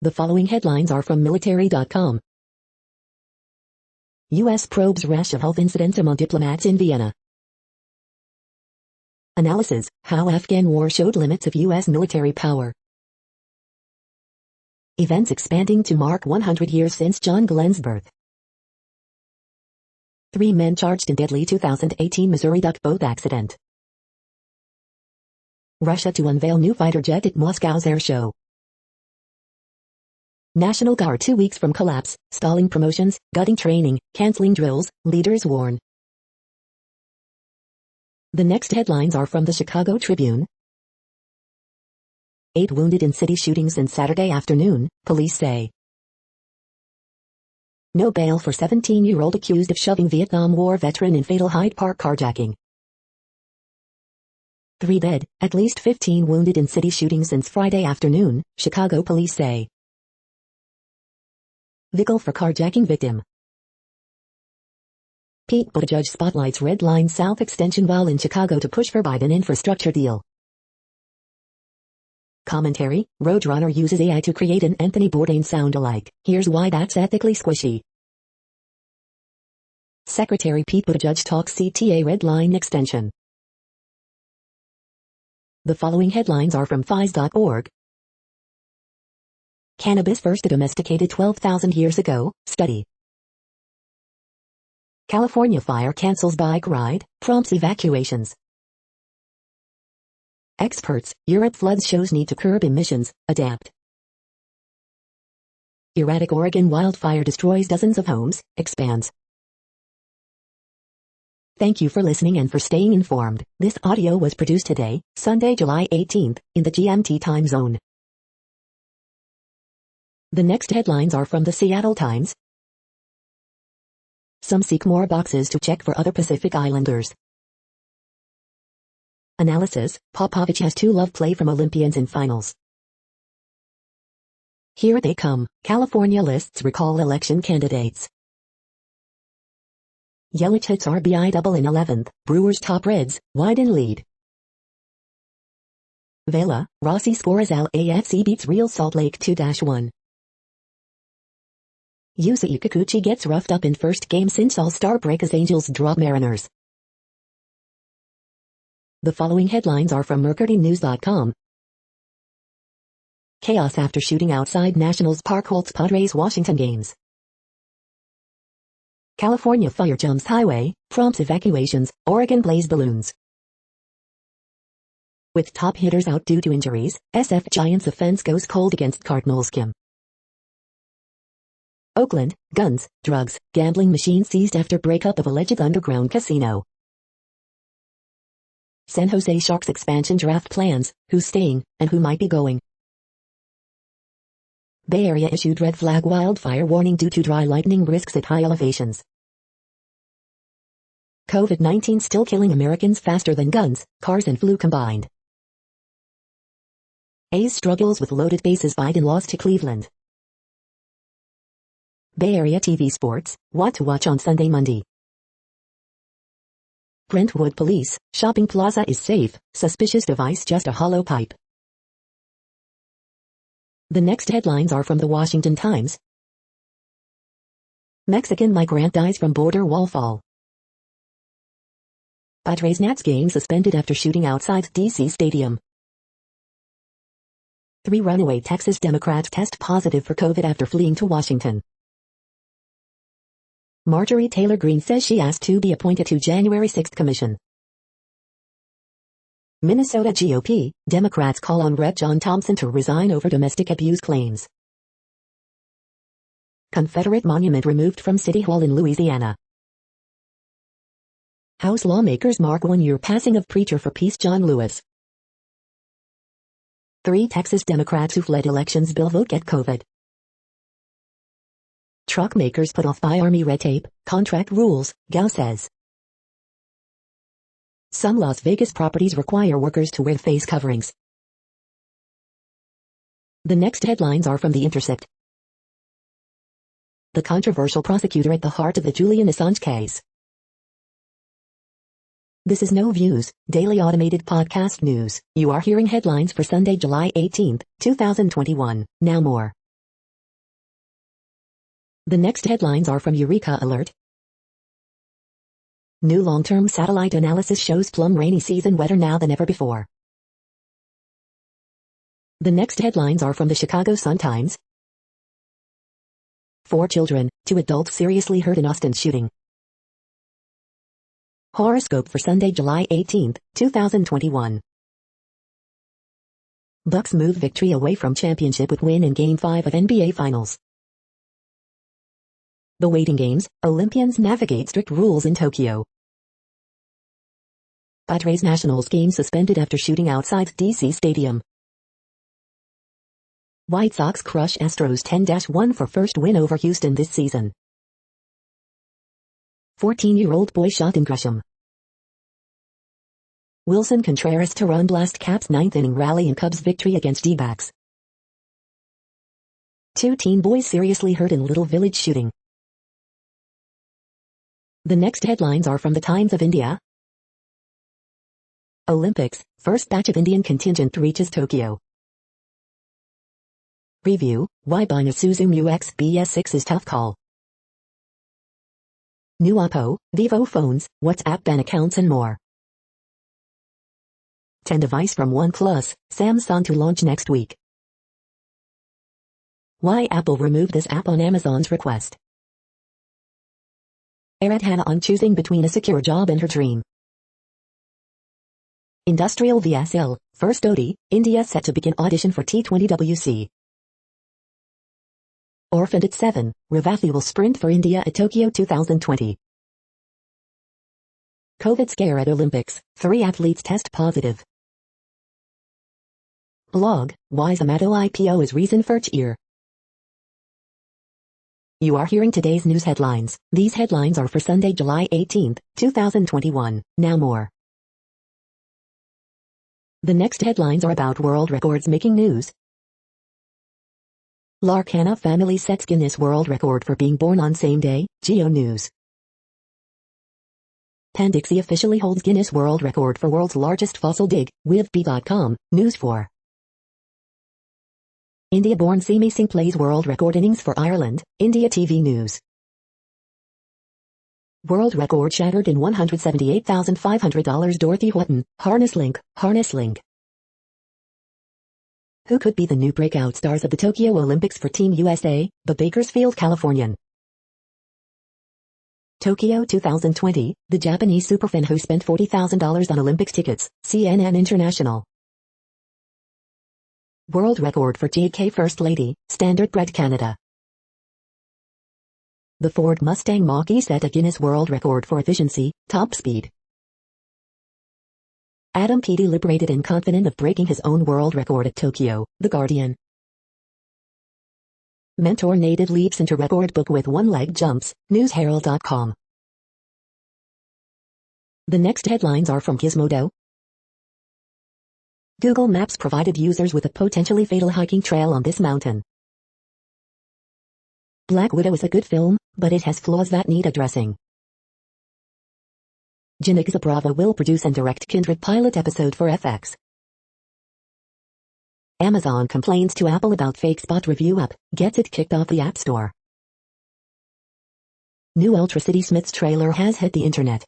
The following headlines are from military.com. U.S. probes rash of health incidents among diplomats in Vienna. Analysis: How Afghan War Showed Limits of U.S. Military Power. Events expanding to mark 100 years since John Glenn's birth. 3 men charged in deadly 2018 Missouri duck boat accident. Russia to unveil new fighter jet at Moscow's air show. National Guard 2 weeks from collapse, stalling promotions, gutting training, canceling drills, leaders warn. The next headlines are from the Chicago Tribune. 8 wounded in city shootings in Saturday afternoon, police say. No bail for 17-year-old accused of shoving Vietnam War veteran in fatal Hyde Park carjacking. 3 dead, at least 15 wounded in city shootings since Friday afternoon, Chicago police say. Vehicle for carjacking victim. Pete Buttigieg spotlights Red Line South extension while in Chicago to push for Biden infrastructure deal. Commentary: Roadrunner uses AI to create an Anthony Bourdain sound-alike. Here's why that's ethically squishy. Secretary Pete Buttigieg talks CTA Red Line extension. The following headlines are from FIS.org. Cannabis first domesticated 12,000 years ago, study. California fire cancels bike ride, prompts evacuations. Experts: Europe floods shows need to curb emissions, adapt. Erratic Oregon wildfire destroys dozens of homes, expands. Thank you for listening and for staying informed. This audio was produced today, Sunday, July 18th, in the GMT time zone. The next headlines are from the Seattle Times. Some seek more boxes to check for other Pacific Islanders. Analysis: Popovich has 2 love play from Olympians in finals. Here they come. California lists recall election candidates. Yelich hits RBI double in 11th, Brewers top Reds, widen lead. Vela, Rossi scores LAFC beats Real Salt Lake 2-1. Yusei Kikuchi gets roughed up in first game since All-Star break as Angels drop Mariners. The following headlines are from MercuryNews.com. Chaos after shooting outside Nationals Park halts Padres Washington games. California fire jumps highway, prompts evacuations, Oregon blaze balloons. With top hitters out due to injuries, SF Giants offense goes cold against Cardinals. Kim. Oakland, guns, drugs, gambling machine seized after breakup of alleged underground casino. San Jose Sharks expansion draft plans, who's staying, and who might be going. Bay Area issued red flag wildfire warning due to dry lightning risks at high elevations. COVID-19 still killing Americans faster than guns, cars and flu combined. A's struggles with loaded bases, Biden lost to Cleveland. Bay Area TV sports, what to watch on Sunday Monday. Brentwood police, shopping plaza is safe, suspicious device just a hollow pipe. The next headlines are from the Washington Times. Mexican migrant dies from border wall fall. Padres Nats game suspended after shooting outside D.C. Stadium. 3 runaway Texas Democrats test positive for COVID after fleeing to Washington. Marjorie Taylor Greene says she asked to be appointed to January 6th commission. Minnesota GOP, Democrats call on Rep. John Thompson to resign over domestic abuse claims. Confederate monument removed from City Hall in Louisiana. House lawmakers mark 1-year passing of Preacher for Peace John Lewis. 3 Texas Democrats who fled elections bill vote get COVID. Truck makers put off by Army red tape, contract rules, Gao says. Some Las Vegas properties require workers to wear face coverings. The next headlines are from The Intercept. The controversial prosecutor at the heart of the Julian Assange case. This is No Views, daily automated podcast news. You are hearing headlines for Sunday, July 18th, 2021. Now more. The next headlines are from Eureka Alert. New long-term satellite analysis shows plum rainy season wetter now than ever before. The next headlines are from the Chicago Sun-Times. 4 children, 2 adults seriously hurt in Austin shooting. Horoscope for Sunday, July 18, 2021. Bucks move victory away from championship with win in Game 5 of NBA Finals. The waiting games, Olympians navigate strict rules in Tokyo. Padres Nationals game suspended after shooting outside D.C. Stadium. White Sox crush Astros 10-1 for first win over Houston this season. 14-year-old boy shot in Gresham. Wilson Contreras to run blast Caps 9th inning rally in Cubs victory against D-backs. 2 teen boys seriously hurt in Little Village shooting. The next headlines are from the Times of India. Olympics, first batch of Indian contingent reaches Tokyo. Review, why buying a Suzuki UX-BS6 is tough call. New Oppo, Vivo phones, WhatsApp ban accounts and more. 10 device from OnePlus, Samsung to launch next week. Why Apple removed this app on Amazon's request. Aradhana on choosing between a secure job and her dream. Industrial VSL, first OD, India set to begin audition for T20WC. Orphaned at 7, Ravathi will sprint for India at Tokyo 2020. COVID scare at Olympics, 3 athletes test positive. Blog, why Zomato IPO is reason for cheer. You are hearing today's news headlines. These headlines are for Sunday, July 18, 2021. Now more. The next headlines are about world records making news. Larkana family sets Guinness World Record for being born on same day, Geo News. Pandixi officially holds Guinness World Record for world's largest fossil dig, with B.com, News 4. India-born Simi Singh plays world record innings for Ireland, India TV News. World record shattered in $178,500 Dorothy Houghton, harness link. Who could be the new breakout stars of the Tokyo Olympics for Team USA, the Bakersfield Californian? Tokyo 2020, the Japanese superfan who spent $40,000 on Olympics tickets, CNN International. World record for JK First Lady, Standard Bread Canada. The Ford Mustang Mach-E set a Guinness World Record for efficiency, top speed. Adam Peaty liberated and confident of breaking his own world record at Tokyo, The Guardian. Mentor native leaps into record book with one-leg jumps, newsherald.com. The next headlines are from Gizmodo. Google Maps provided users with a potentially fatal hiking trail on this mountain. Black Widow is a good film, but it has flaws that need addressing. Janik Zabrava will produce and direct Kindred pilot episode for FX. Amazon complains to Apple about fake spot review app, gets it kicked off the App Store. New Ultra City Smith's trailer has hit the internet.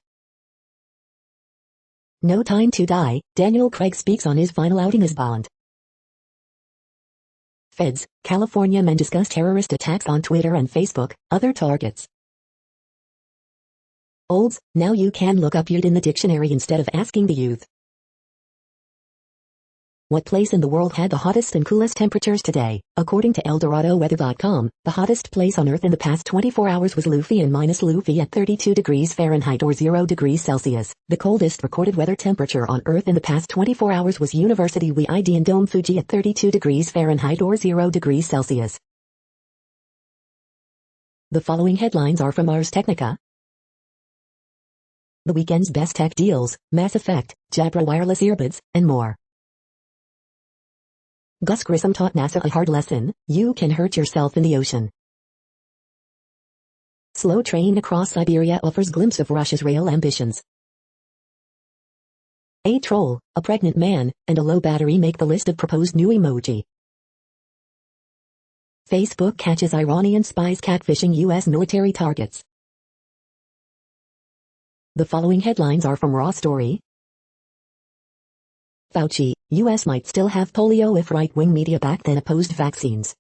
No Time to Die, Daniel Craig speaks on his final outing as Bond. Feds, California men discuss terrorist attacks on Twitter and Facebook, other targets. Olds, now you can look up youth in the dictionary instead of asking the youth. What place in the world had the hottest and coolest temperatures today? According to ElDoradoWeather.com, the hottest place on Earth in the past 24 hours was Luffy and minus Luffy at 32 degrees Fahrenheit or 0 degrees Celsius. The coldest recorded weather temperature on Earth in the past 24 hours was University WID in Dome Fuji at 32 degrees Fahrenheit or 0 degrees Celsius. The following headlines are from Ars Technica. The weekend's best tech deals, Mass Effect, Jabra wireless earbuds, and more. Gus Grissom taught NASA a hard lesson: you can hurt yourself in the ocean. Slow train across Siberia offers glimpse of Russia's rail ambitions. A troll, a pregnant man, and a low battery make the list of proposed new emoji. Facebook catches Iranian spies catfishing U.S. military targets. The following headlines are from Raw Story. Fauci, U.S. might still have polio if right-wing media back then opposed vaccines.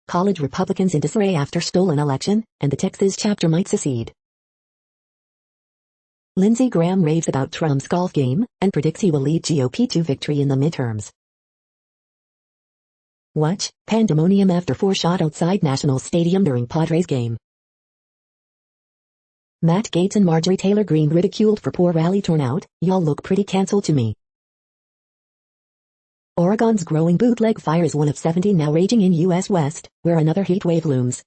College Republicans in disarray after stolen election, and the Texas chapter might secede. Lindsey Graham raves about Trump's golf game, and predicts he will lead GOP to victory in the midterms. Watch, pandemonium after 4 shot outside National Stadium during Padres game. Matt Gaetz and Marjorie Taylor Greene ridiculed for poor rally turnout, y'all look pretty canceled to me. Oregon's growing bootleg fire is one of 70 now raging in U.S. West, where another heat wave looms.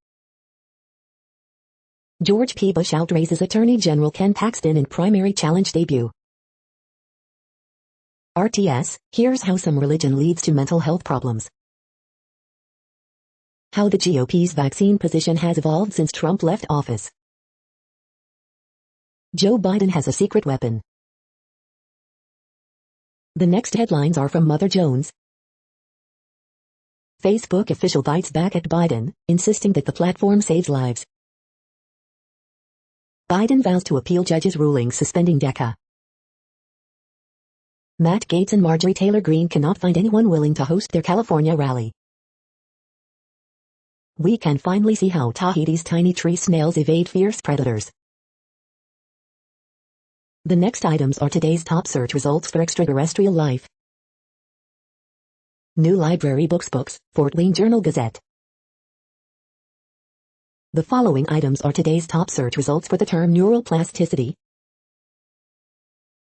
George P. Bush outraces Attorney General Ken Paxton in primary challenge debut. RTS, here's how some religion leads to mental health problems. How the GOP's vaccine position has evolved since Trump left office. Joe Biden has a secret weapon. The next headlines are from Mother Jones. Facebook official bites back at Biden, insisting that the platform saves lives. Biden vows to appeal judge's ruling suspending DECA. Matt Gaetz and Marjorie Taylor Greene cannot find anyone willing to host their California rally. We can finally see how Tahiti's tiny tree snails evade fierce predators. The next items are today's top search results for extraterrestrial life. New library books, Fort Wayne Journal-Gazette. The following items are today's top search results for the term neuroplasticity.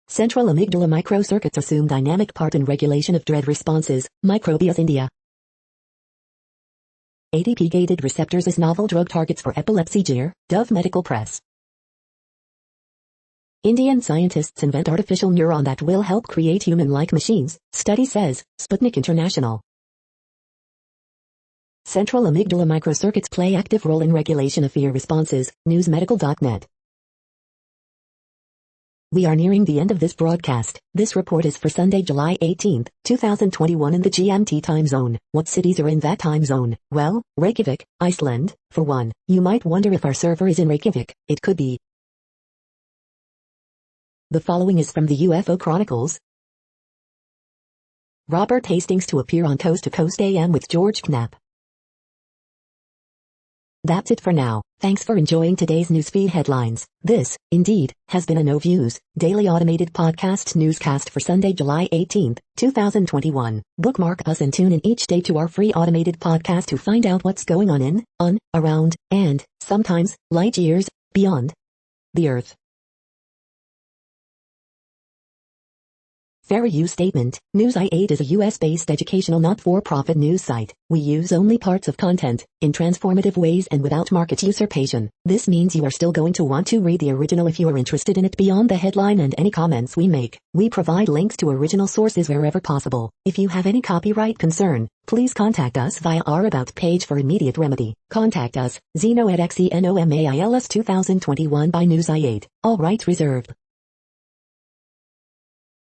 Central amygdala microcircuits assume dynamic part in regulation of dread responses, Microbius India. ADP-gated receptors as novel drug targets for epilepsy, Dove Medical Press. Indian scientists invent artificial neuron that will help create human-like machines, study says, Sputnik International. Central amygdala microcircuits play active role in regulation of fear responses, newsmedical.net. We are nearing the end of this broadcast. This report is for Sunday, July 18, 2021 in the GMT time zone. What cities are in that time zone? Well, Reykjavik, Iceland, for one. You might wonder if our server is in Reykjavik. It could be. The following is from the UFO Chronicles. Robert Hastings to appear on Coast to Coast AM with George Knapp. That's it for now. Thanks for enjoying today's newsfeed headlines. This, indeed, has been a No Views, daily automated podcast newscast for Sunday, July 18, 2021. Bookmark us and tune in each day to our free automated podcast to find out what's going on, around, and, sometimes, light years, beyond the Earth. Fair use statement. News i8 is a US-based educational not-for-profit news site. We use only parts of content, in transformative ways and without market usurpation. This means you are still going to want to read the original if you are interested in it beyond the headline and any comments we make. We provide links to original sources wherever possible. If you have any copyright concern, please contact us via our About page for immediate remedy. Contact us, Zeno at XENOMAILS 2021 by News i8. All rights reserved.